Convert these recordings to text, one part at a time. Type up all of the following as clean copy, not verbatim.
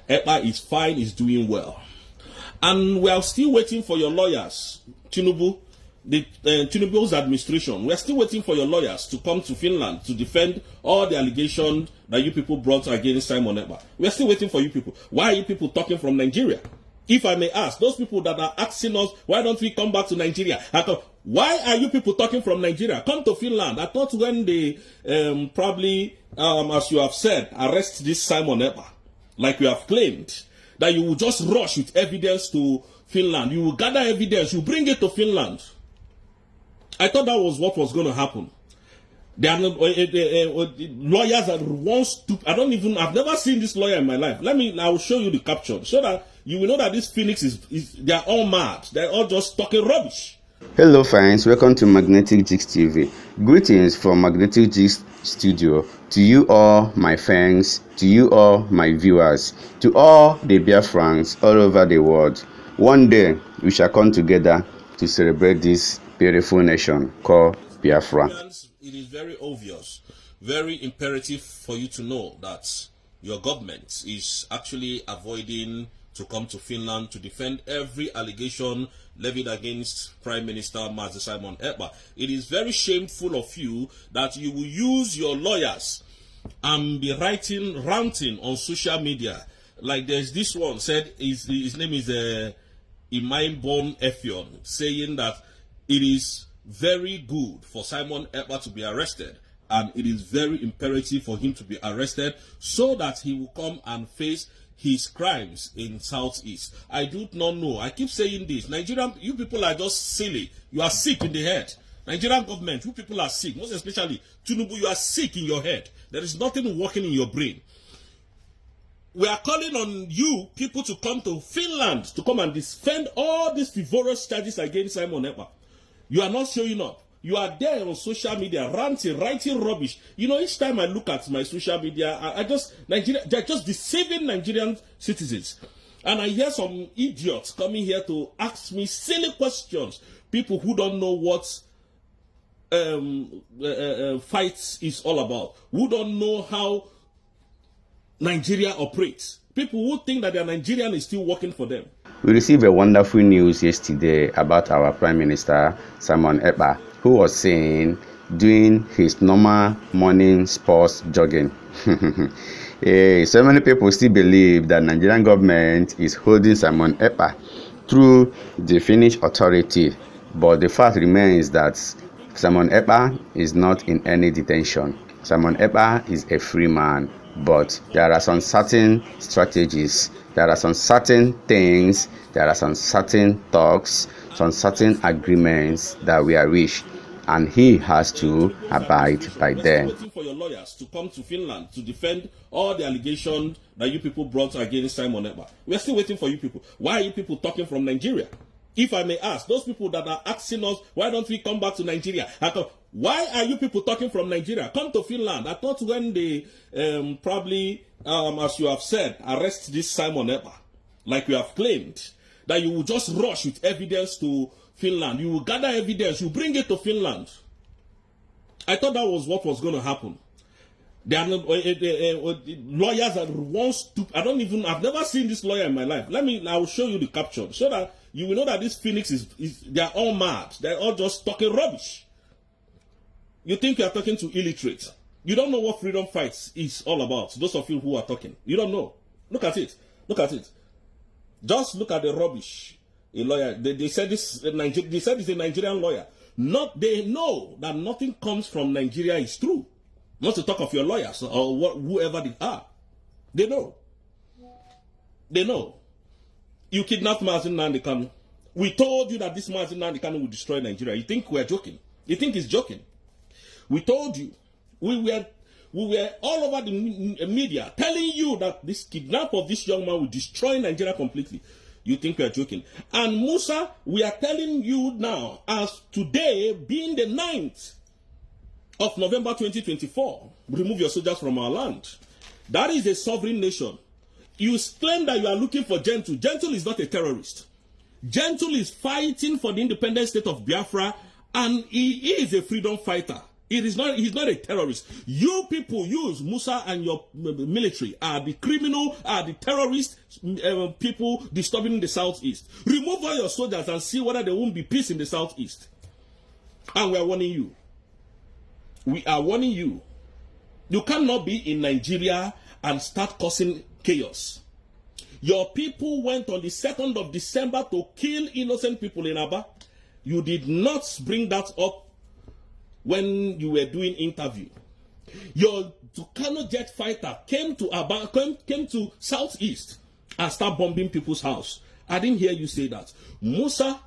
Ekpa is fine, is doing well. And we are still waiting for your lawyers, Tinubu, Tinubu's administration. We are still waiting for your lawyers to come to Finland to defend all the allegations that you people brought against Simon Ekpa. We are still waiting for you people. Why are you people talking from Nigeria? If I may ask, those people that are asking us, why don't we come back to Nigeria? Why are you people talking from Nigeria? Come to Finland. I thought when they probably, as you have said, arrest this Simon Ekpa, like you have claimed, that you will just rush with evidence to Finland. You will gather evidence, you bring it to Finland. I thought that was what was going to happen. There are lawyers that once took, I've never seen this lawyer in my life. I will show you the caption so that you will know that this Phoenix they are all mad. They're all just talking rubbish. Hello friends, welcome to Magnetic Gist TV. Greetings from Magnetic Gist Studio. To you all my fans, to you all my viewers, to all the Biafrans all over the world. One day we shall come together to celebrate this beautiful nation called Biafra. It is very obvious, very imperative for you to know that your government is actually avoiding to come to Finland to defend every allegation levied against Prime Minister Mazi Simon Ekpa. It is very shameful of you that you will use your lawyers and be ranting on social media. Like there's this one said, his name is Imaimbon Effion, saying that it is very good for Simon Ekpa to be arrested, and it is very imperative for him to be arrested so that he will come and face his crimes in Southeast. I do not know. I keep saying this. Nigerian, you people are just silly. You are sick in the head. Nigerian government, you people are sick. Most especially Tinubu, you are sick in your head. There is nothing working in your brain. We are calling on you people to come to Finland to come and defend all these frivolous charges against Simon Ekpa. You are not showing up. You are there on social media, ranting, writing rubbish. You know, each time I look at my social media, they're just deceiving Nigerian citizens. And I hear some idiots coming here to ask me silly questions. People who don't know what fights is all about. Who don't know how Nigeria operates. People who think that their Nigerian is still working for them. We received a wonderful news yesterday about our Prime Minister Simon Ekpa, who was saying doing his normal morning sports jogging. So many people still believe that Nigerian government is holding Simon Ekpa through the Finnish authority, but the fact remains that Simon Ekpa is not in any detention. Simon Ekpa is a free man, but there are some certain strategies, there are some certain things, there are some certain talks, some certain agreements that we are reached, and he has to abide by them. Waiting for your lawyers to come to Finland to defend all the allegations that you people brought against Simon Ekpa. We are still waiting for you people. Why are you people talking from Nigeria? If I may ask, those people that are asking us, why don't we come back to Nigeria? Why are you people talking from Nigeria? Come to Finland. I thought when they probably, as you have said, arrest this Simon Ekpa, like you have claimed, that you will just rush with evidence to Finland. You will gather evidence, you bring it to Finland. I thought that was what was going to happen. There are lawyers that once took, I've never seen this lawyer in my life. I will show you the caption so that you will know that this Phoenix they are all mad. They're all just talking rubbish. You think you are talking to illiterate. You don't know what freedom fights is all about. Those of you who are talking, you don't know. Look at it. Look at it. Just look at the rubbish. A lawyer, they said this. They said it's a Nigerian lawyer. They know that nothing comes from Nigeria is true. Not to talk of your lawyers or whoever they are. They know. They know. You kidnapped Mazi Nnamdi Kanu. We told you that this Mazi Nnamdi Kanu will destroy Nigeria. You think we're joking? You think he's joking? We told you. We were all over the media telling you that this kidnap of this young man will destroy Nigeria completely. You think we are joking? And Musa, we are telling you now, as today being the 9th of November 2024, remove your soldiers from our land. That is a sovereign nation. You claim that you are looking for Gentle. Gentle is not a terrorist. Gentle is fighting for the independent state of Biafra, and he is a freedom fighter. He's not a terrorist. You people use Musa and your military are the criminal, are the terrorist people disturbing the southeast. Remove all your soldiers and see whether there won't be peace in the southeast. And we are warning you. We are warning you. You cannot be in Nigeria and start causing chaos. Your people went on the 2nd of December to kill innocent people in Aba. You did not bring that up when you were doing interview. Your Tucano jet fighter came to Aba, came to southeast and start bombing people's house. I didn't hear you say that. Musa,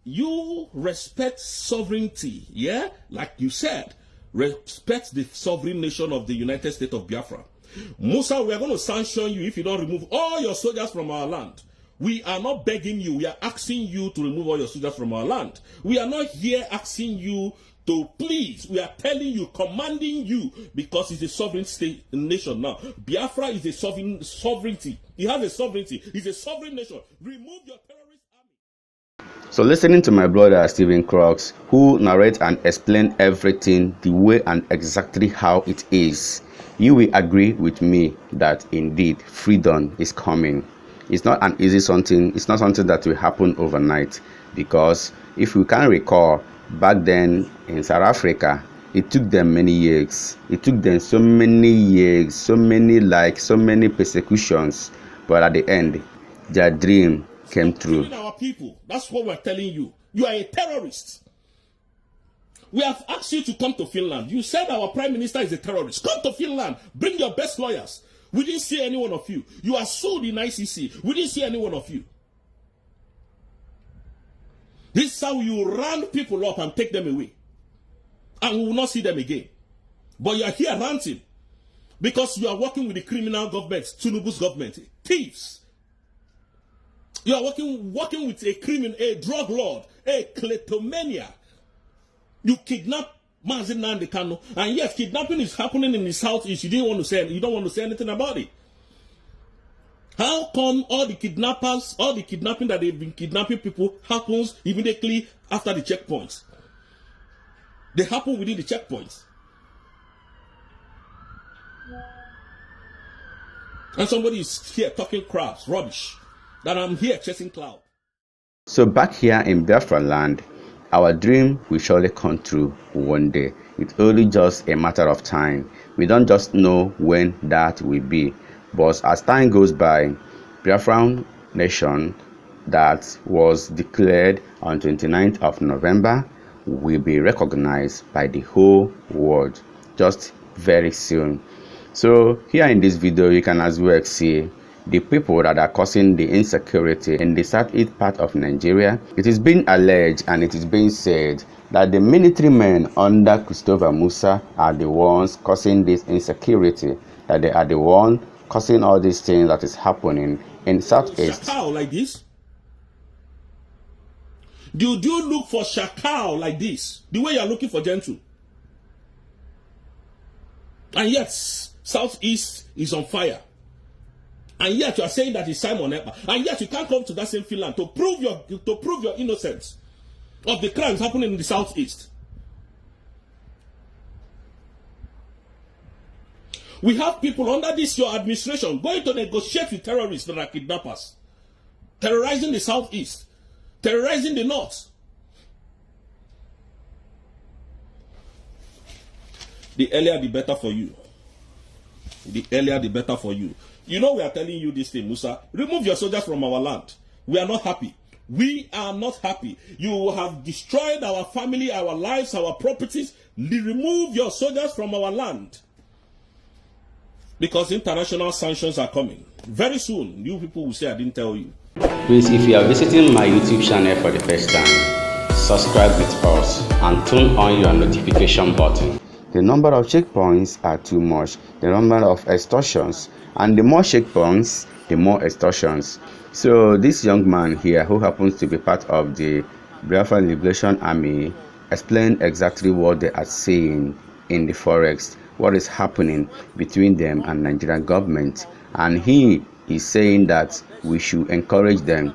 you respect sovereignty, yeah? Like you said, respect the sovereign nation of the United States of Biafra. Musa, we are going to sanction you if you don't remove all your soldiers from our land. We are not begging you. We are asking you to remove all your soldiers from our land. We are not here asking you to please. We are telling you, commanding you, because it's a sovereign state nation now. Biafra is a sovereignty. It has a sovereignty. It's a sovereign nation. Remove your terrorist army. So listening to my brother Stephen Crooks, who narrates and explains everything the way and exactly how it is, you will agree with me that indeed freedom is coming. It's not an easy something. It's not something that will happen overnight, because if we can recall, back then in South Africa, it took them many years. It took them so many years, so many persecutions, but at the end, their dream came true. Our people, that's what we're telling you. You are a terrorist. We have asked you to come to Finland. You said our prime minister is a terrorist. Come to Finland. Bring your best lawyers. We didn't see any one of you. You are sued in ICC. We didn't see any one of you. This is how you round people up and take them away. And we will not see them again. But you are here ranting because you are working with the criminal government, Tinubu's government. Thieves. You are working with a criminal, a drug lord, a kleptomaniac. You kidnap Mazin Nandi Kano, and yes, kidnapping is happening in the southeast. You don't want to say anything about it. How come all the kidnapping that they've been kidnapping people happens immediately after the checkpoints? They happen within the checkpoints. And somebody is here talking crap, rubbish, that I'm here chasing cloud. So back here in Biafra land, our dream will surely come true one day. It's only just a matter of time. We don't just know when that will be. But as time goes by, Biafran nation that was declared on 29th of November will be recognized by the whole world just very soon. So here in this video, you can as well see the people that are causing the insecurity in the southeast part of Nigeria. It is being alleged and it is being said that the military men under Christopher Musa are the ones causing this insecurity, that they are the ones causing all these things that is happening in southeast. Shakal like this? Do you look for Shakal like this? The way you are looking for gentle? And yet, southeast is on fire. And yet you are saying that it's Simon Ekpa. And yet you can't come to that same Finland to prove your innocence of the crimes happening in the southeast. We have people under this your administration going to negotiate with terrorists that are kidnappers, terrorizing the southeast, terrorizing the north. The earlier the better for you. The earlier the better for you. You know we are telling you this thing, Musa. Remove your soldiers from our land. We are not happy. We are not happy. You have destroyed our family, our lives, our properties. Remove your soldiers from our land. Because international sanctions are coming. Very soon, you people will say I didn't tell you. Please, if you are visiting my YouTube channel for the first time, subscribe with us and turn on your notification button. The number of checkpoints are too much. The number of extortions. And the more checkpoints, the more extortions. So this young man here, who happens to be part of the Biafran Liberation Army, explained exactly what they are saying in the forest, what is happening between them and Nigerian government. And he is saying that we should encourage them.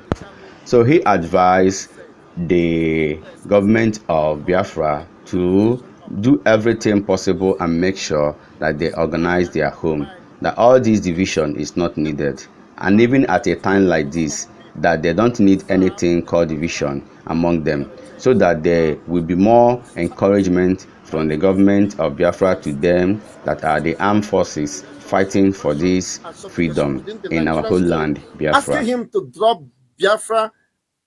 So he advised the government of Biafra to do everything possible and make sure that they organize their home, that all this division is not needed. And even at a time like this, that they don't need anything called division among them, so that there will be more encouragement from the government of Biafra to them that are the armed forces fighting for this freedom in our whole land, Biafra. Asking him to drop Biafra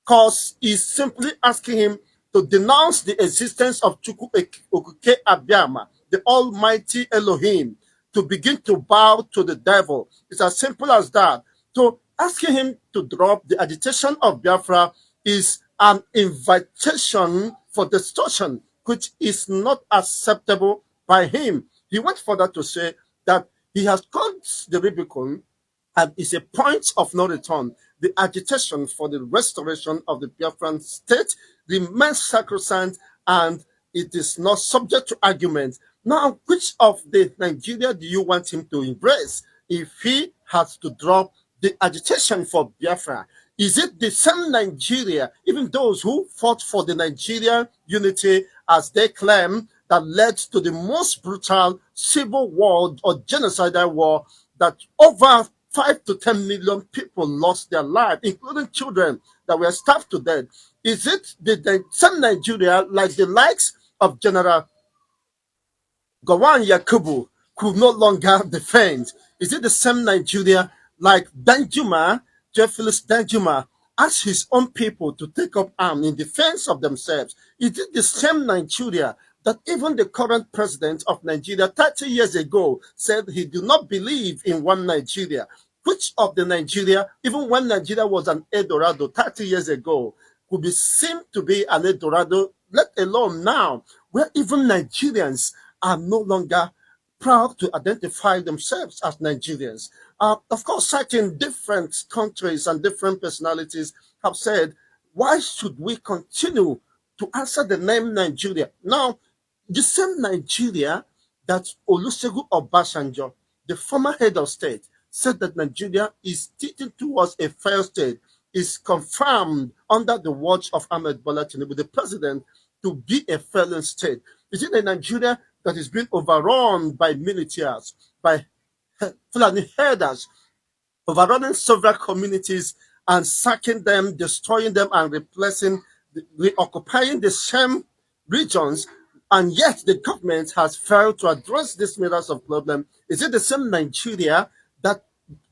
cause is simply asking him to denounce the existence of Chukwu Okuke Abiyama, the Almighty Elohim, to begin to bow to the devil. It's as simple as that. So asking him to drop the agitation of Biafra is an invitation for distortion, which is not acceptable by him. He went further to say that he has crossed the Rubicon and is a point of no return. The agitation for the restoration of the Biafran state remains sacrosanct and it is not subject to argument. Now, which of the Nigeria do you want him to embrace if he has to drop the agitation for Biafra? Is it the same Nigeria, even those who fought for the Nigerian unity as they claim, that led to the most brutal civil war or genocidal war that over 5 to 10 million people lost their lives, including children that were starved to death? Is it the same Nigeria like the likes of General Gowon Yakubu could no longer defend? Is it the same Nigeria like Danjuma, Jeffrey Danjuma, asked his own people to take up arms in defense of themselves? Is it the same Nigeria that even the current president of Nigeria 30 years ago said he did not believe in one Nigeria? Which of the Nigeria, even when Nigeria was an Eldorado 30 years ago, could be seen to be an Eldorado, let alone now, where even Nigerians are no longer proud to identify themselves as Nigerians? Of course, citing different countries and different personalities have said, why should we continue to answer the name Nigeria? Now, the same Nigeria that Olusegun Obasanjo, the former head of state, said that Nigeria is tilting towards a failed state, is confirmed under the watch of Ahmed Bola Tinubu, the president, to be a failing state. Is it a Nigeria that is being overrun by militias, by Fulani herders, overrunning several communities and sacking them, destroying them, and reoccupying the same regions, and yet the government has failed to address these myriads of problems? Is it the same Nigeria that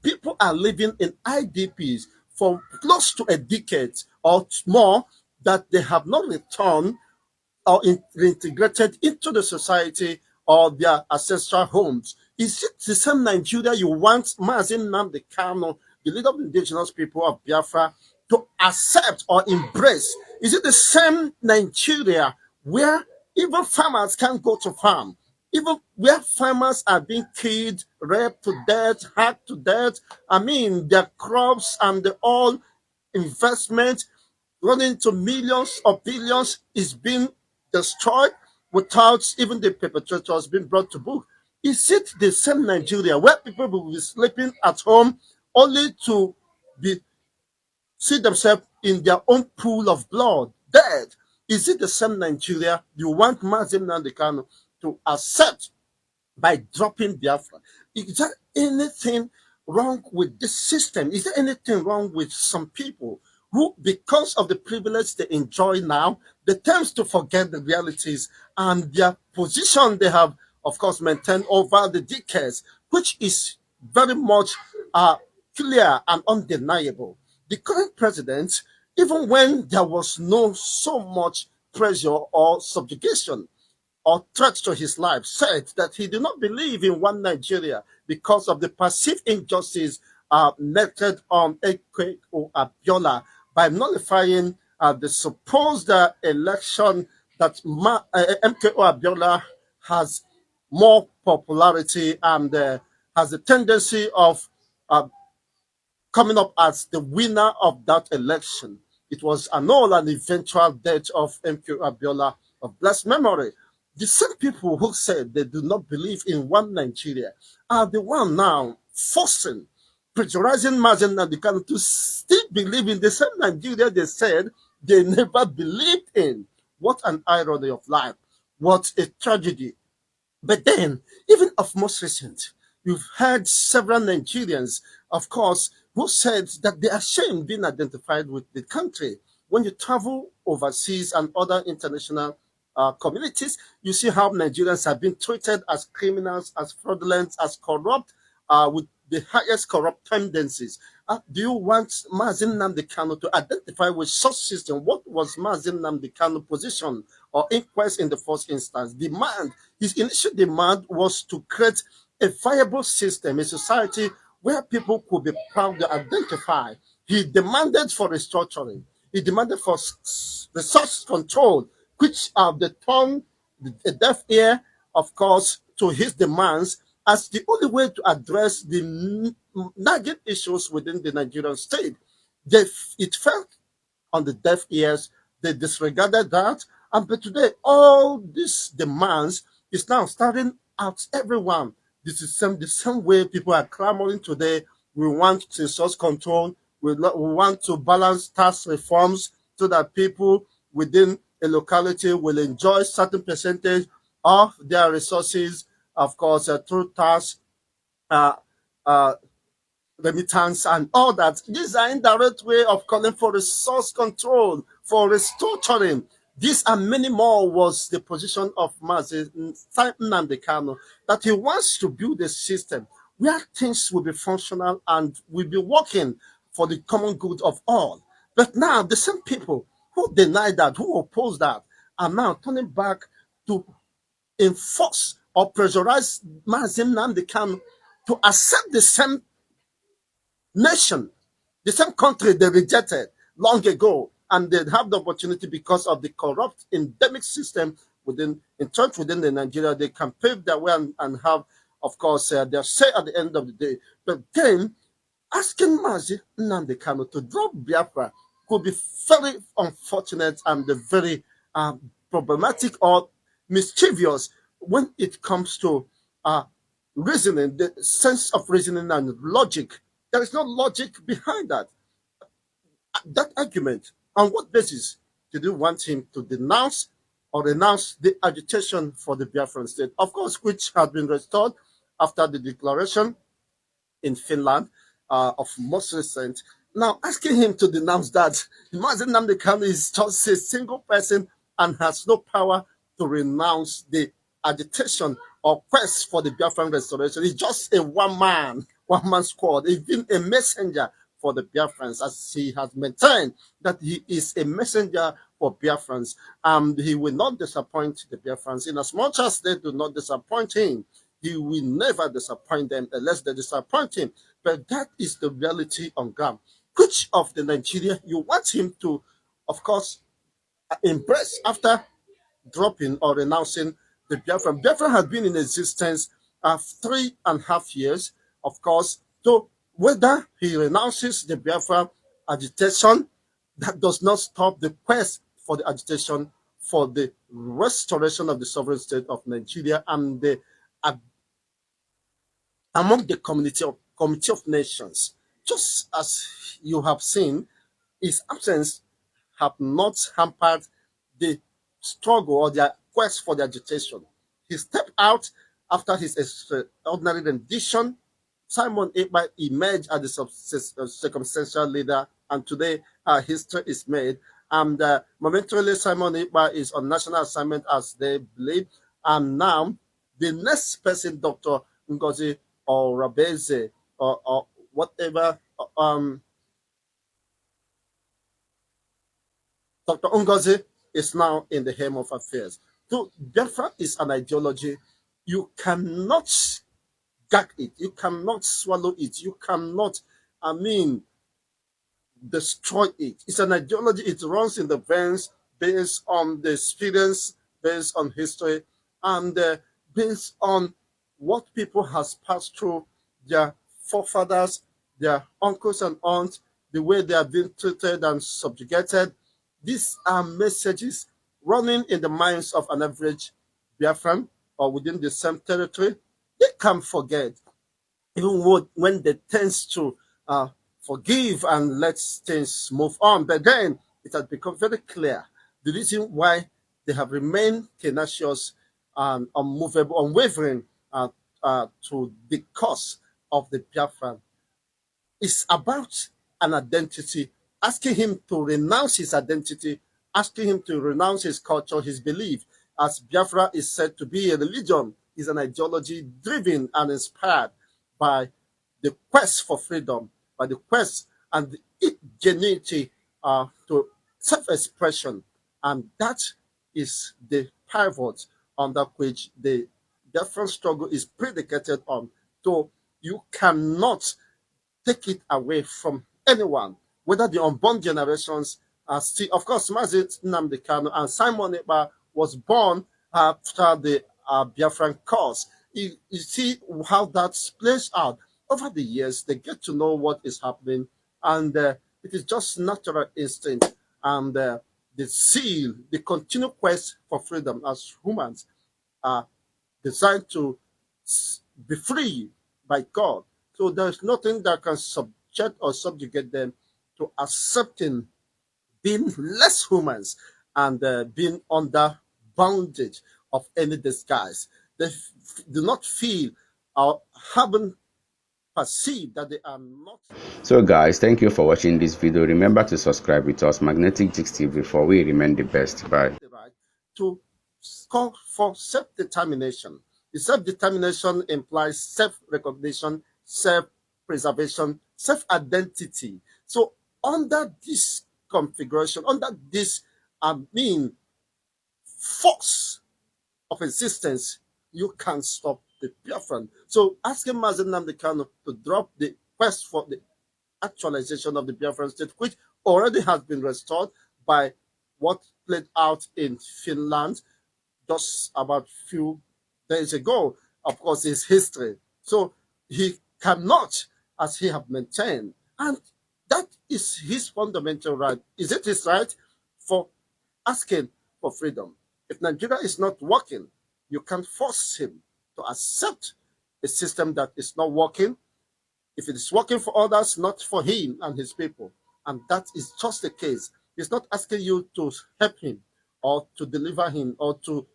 people are living in IDPs for close to a decade or more, that they have not returned or reintegrated into the society or their ancestral homes? Is it the same Nigeria you want Mazi Nnamdi Kanu, the leader of the indigenous people of Biafra, to accept or embrace? Is it the same Nigeria where even farmers can't go to farm? Even where farmers are being killed, raped to death, hacked to death? I mean, their crops and the all investment running to millions or billions is being destroyed without even the perpetrators being brought to book. Is it the same Nigeria where people will be sleeping at home only to be see themselves in their own pool of blood, dead? Is it the same Nigeria you want Mazi Nnamdi Kanu to accept by dropping Biafra? Is there anything wrong with this system? Is there anything wrong with some people who, because of the privilege they enjoy now, they tend to forget the realities and their position they have, of course, maintained over the decades, which is very much clear and undeniable? The current president, even when there was no so much pressure or subjugation or threat to his life, said that he did not believe in one Nigeria because of the perceived injustice meted on Ekpa or Abiola by nullifying the supposed election that MKO Abiola has more popularity and has a tendency of coming up as the winner of that election. It was annulled and eventual death of MKO Abiola of blessed memory. The same people who said they do not believe in one Nigeria are the one now forcing, pressurizing Mazi Nnamdi Kanu to still believe in the same Nigeria they said they never believed in. What an irony of life. What a tragedy. But then, even of most recent, you've heard several Nigerians, of course, who said that they are ashamed being identified with the country. When you travel overseas and other international communities, you see how Nigerians have been treated as criminals, as fraudulent, as corrupt, with the highest corrupt tendencies. Do you want Mazin Nnamdi Kanu to identify with such system? What was Mazin Nnamdi Kanu's position or inquest in the first instance? His initial demand was to create a viable system, a society where people could be proud to identify. He demanded for restructuring. He demanded for resource control, which have the turned a deaf ear, of course, to his demands as the only way to address the nagging issues within the Nigerian state. It fell on the deaf ears. They disregarded that. And but today, all these demands is now starting out everyone. This is the same way people are clamoring today. We want resource control. We want to balance tax reforms so that people within a locality will enjoy certain percentage of their resources, of course, through tax, uh, uh, remittance, and all that. These are indirect way of calling for resource control, for restructuring. This and many more was the position of Mazi Nnamdi Kanu, that he wants to build a system where things will be functional and will be working for the common good of all. But now the same people who deny that, who oppose that, are now turning back to enforce or pressurize Mazi Nnamdi Kanu to accept the same nation, the same country they rejected long ago, and they have the opportunity because of the corrupt endemic system entrenched within the Nigeria. They can pave their way and have, of course, their say at the end of the day. But then asking Mazi Nnamdi Kanu to drop Biafra could be very unfortunate and very problematic or mischievous when it comes to reasoning, the sense of reasoning and logic. There is no logic behind that argument. On what basis did you want him to denounce or renounce the agitation for the Biafran state? Of course, which had been restored after the declaration in Finland of most recent. Now, asking him to denounce that, imagine Nnamdi Kanu is just a single person and has no power to renounce the agitation or quest for the Biafran restoration. He's just a one-man squad. He's been a messenger for the Biafrans, as he has maintained that he is a messenger for Biafrans, and he will not disappoint the Biafrans. In as much as they do not disappoint him, he will never disappoint them unless they disappoint him. But that is the reality on ground. Which of the Nigeria you want him to, of course, embrace after dropping or renouncing the Biafra? Biafra has been in existence 3.5 years, of course. So whether he renounces the Biafra agitation, that does not stop the quest for the agitation for the restoration of the sovereign state of Nigeria and the among the committee of nations. Just as you have seen, his absence have not hampered the struggle or their quest for the agitation. He stepped out after his extraordinary rendition. Simon Ekpa emerged as the circumstantial leader, and today history is made. And momentarily, Simon Ekpa is on national assignment, as they believe. And now, the next person, Dr. Ngozi or Rabeze or whatever, Dr. Ngozi is now in the helm of affairs. So Biafra is an ideology. You cannot gag it. You cannot swallow it. You cannot, destroy it. It's an ideology. It runs in the veins based on the experience, based on history, and based on what people has passed through, their forefathers, their uncles and aunts, the way they have been treated and subjugated. These are messages running in the minds of an average Biafran or within the same territory. They can't forget, even when they tend to forgive and let things move on. But then it has become very clear the reason why they have remained tenacious and unmovable, unwavering to the cause of the Biafran. It's about an identity, asking him to renounce his identity, asking him to renounce his culture, his belief, as Biafra is said to be a religion, is an ideology driven and inspired by the quest for freedom, by the quest and the ingenuity to self-expression. And that is the pivot under which the Biafran struggle is predicated on. So you cannot take it away from anyone, whether the unborn generations are still, of course, Mazit Nnamdi Kanu and Simon Ekpa was born after the Biafran cause. You see how that plays out. Over the years, they get to know what is happening, and it is just natural instinct. And the zeal, the continued quest for freedom as humans are designed to be free by God. So there's nothing that can subject or subjugate them to accepting being less humans and being under bondage of any disguise. They do not feel or haven't perceived that they are not. So guys, thank you for watching this video. Remember to subscribe with us, Magnetic Jigs TV, for we remain the best. Bye. The right to call for self-determination. The self-determination implies self-recognition, self-preservation, self-identity. So under this configuration, under this force of existence, you can't stop the Biafran. So asking Mazen Nnamdi Kanu to drop the quest for the actualization of the Biafran state, which already has been restored by what played out in Finland just about few days ago, of course, is history. So he cannot, as he have maintained, and that is his fundamental right. Is it his right for asking for freedom? If Nigeria is not working, you can't force him to accept a system that is not working. If it is working for others, not for him and his people. And that is just the case. He's not asking you to help him or to deliver him or to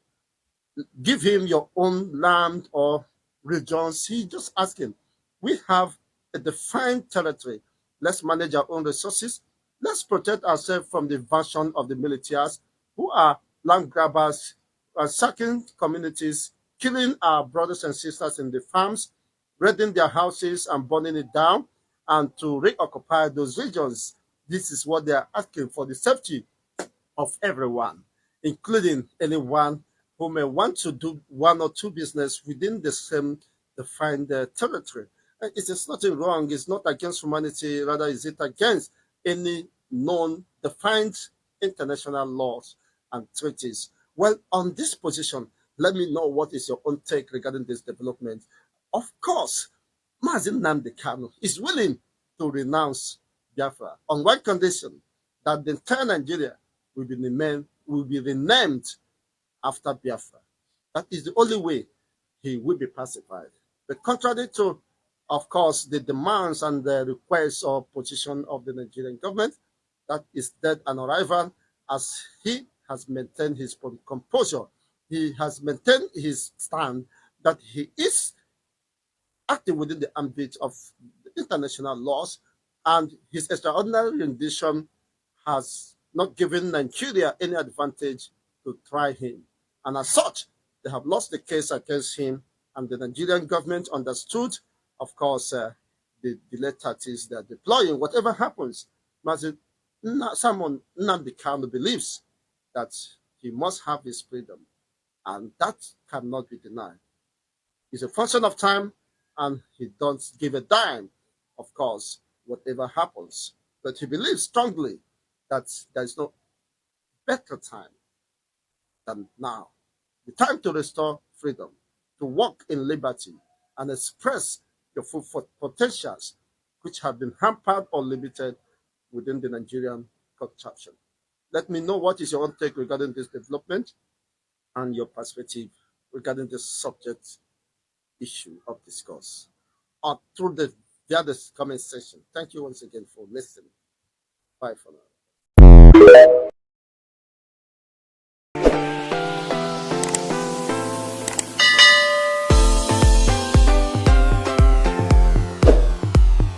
give him your own land or regions. He's just asking, we have a defined territory. Let's manage our own resources. Let's protect ourselves from the invasion of the militias who are land grabbers, sacking communities, killing our brothers and sisters in the farms, raiding their houses and burning it down, and to reoccupy those regions. This is what they are asking for, the safety of everyone, including anyone who may want to do one or two business within the same defined territory. It is nothing wrong. It's not against humanity. Rather, is it against any known defined international laws and treaties? Well, on this position, let me know what is your own take regarding this development. Of course, Mazen Nnamdi Kanu is willing to renounce Biafra on one condition, that the entire Nigeria will be renamed after Biafra. That is the only way he will be pacified. But contrary to, of course, the demands and the requests or position of the Nigerian government, that is dead on arrival, as he has maintained his composure. He has maintained his stand that he is acting within the ambit of the international laws, and his extraordinary rendition has not given Nigeria any advantage to try him. And as such, they have lost the case against him, and the Nigerian government understood, of course, the delayed tactics they are deploying. Whatever happens, Simon Nnamdi Kanu believes that he must have his freedom, and that cannot be denied. It's a function of time, and he don't give a dime, of course, whatever happens. But he believes strongly that there is no better time than now. The time to restore freedom, to walk in liberty, and express your full potentials, which have been hampered or limited within the Nigerian construction. Let me know what is your own take regarding this development and your perspective regarding this subject issue of discourse, or through via the comment section. Thank you once again for listening. Bye for now.